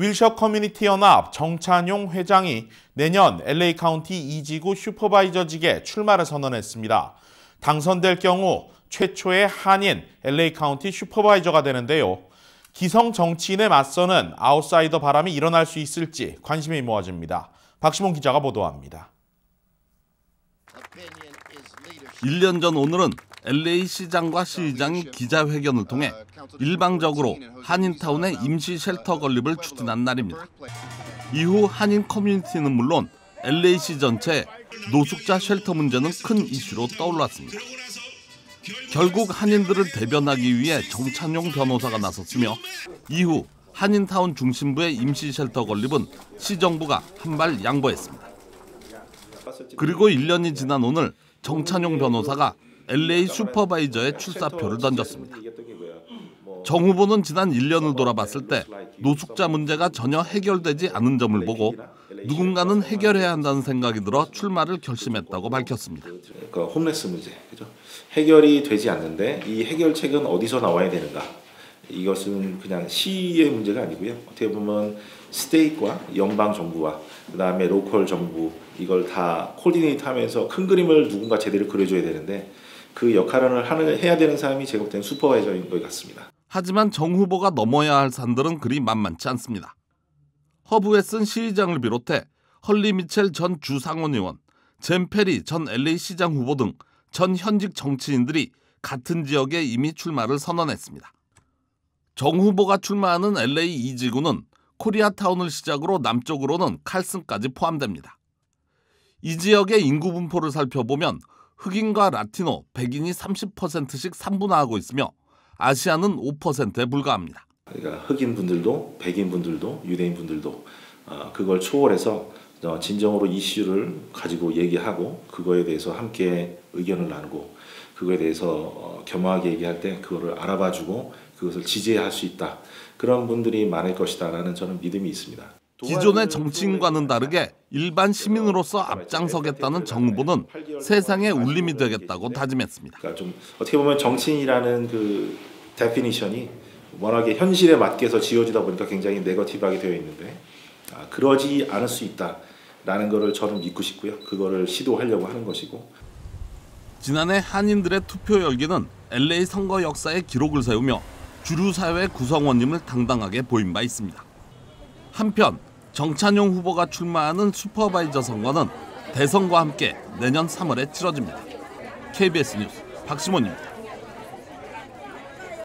윌셔 커뮤니티 연합 정찬용 회장이 내년 LA 카운티 2지구 슈퍼바이저직에 출마를 선언했습니다. 당선될 경우 최초의 한인 LA 카운티 슈퍼바이저가 되는데요. 기성 정치인에 맞서는 아웃사이더 바람이 일어날 수 있을지 관심이 모아집니다. 박시몬 기자가 보도합니다. 1년 전 오늘은 LA 시장과 시의장이 기자회견을 통해 일방적으로 한인타운의 임시 쉘터 건립을 추진한 날입니다. 이후 한인 커뮤니티는 물론 LA시 전체 노숙자 쉘터 문제는 큰 이슈로 떠올랐습니다. 결국 한인들을 대변하기 위해 정찬용 변호사가 나섰으며 이후 한인타운 중심부의 임시 쉘터 건립은 시정부가 한 발 양보했습니다. 그리고 1년이 지난 오늘 정찬용 변호사가 LA 슈퍼바이저의 출사표를 던졌습니다. 정 후보는 지난 1년을 돌아봤을 때 노숙자 문제가 전혀 해결되지 않은 점을 보고 누군가는 해결해야 한다는 생각이 들어 출마를 결심했다고 밝혔습니다. 그러니까 홈레스 문제, 그죠? 해결이 되지 않는데 이 해결책은 어디서 나와야 되는가? 이것은 그냥 시의 문제가 아니고요. 어떻게 보면 스테이트와 연방 정부와 그다음에 로컬 정부 이걸 다 코디네이트하면서 큰 그림을 누군가 제대로 그려줘야 되는데 그 역할을 해야 되는 사람이 제가 볼 때는 슈퍼바이저인 것 같습니다. 하지만 정 후보가 넘어야 할 산들은 그리 만만치 않습니다. 허브 웨슨 시의장을 비롯해 헐리 미첼 전 주상원의원, 젠 페리 전 LA 시장 후보 등 전 현직 정치인들이 같은 지역에 이미 출마를 선언했습니다. 정 후보가 출마하는 LA 2지구는 코리아타운을 시작으로 남쪽으로는 칼슨까지 포함됩니다. 이 지역의 인구 분포를 살펴보면 흑인과 라티노, 백인이 30%씩 삼분화하고 있으며 아시아는 5%에 불과합니다. 그러니까 흑인 분들도 백인 분들도 유대인 분들도 그걸 초월해서 진정으로 이슈를 가지고 얘기하고 그거에 대해서 함께 의견을 나누고 그거에 대해서 겸허하게 얘기할 때 그거를 알아봐주고 그것을 지지할 수 있다. 그런 분들이 많을 것이다라는 저는 믿음이 있습니다. 기존의 정치인과는 다르게 일반 시민으로서 앞장서겠다는 정 후보는 세상에 울림이 되겠다고 다짐했습니다. 그러니까 좀 어떻게 보면 정치인이라는 그 데피니션이 워낙에 현실에 맞게서 지어지다 보니까 굉장히 네거티브하게 되어 있는데 그러지 않을 수 있다라는 거를 저는 믿고 싶고요. 그거를 시도하려고 하는 것이고. 지난해 한인들의 투표 열기는 LA 선거 역사에 기록을 세우며 주류 사회 구성원임을 당당하게 보인 바 있습니다. 한편 정찬용 후보가 출마하는 슈퍼바이저 선거는 대선과 함께 내년 3월에 치러집니다. KBS 뉴스 박시몬입니다.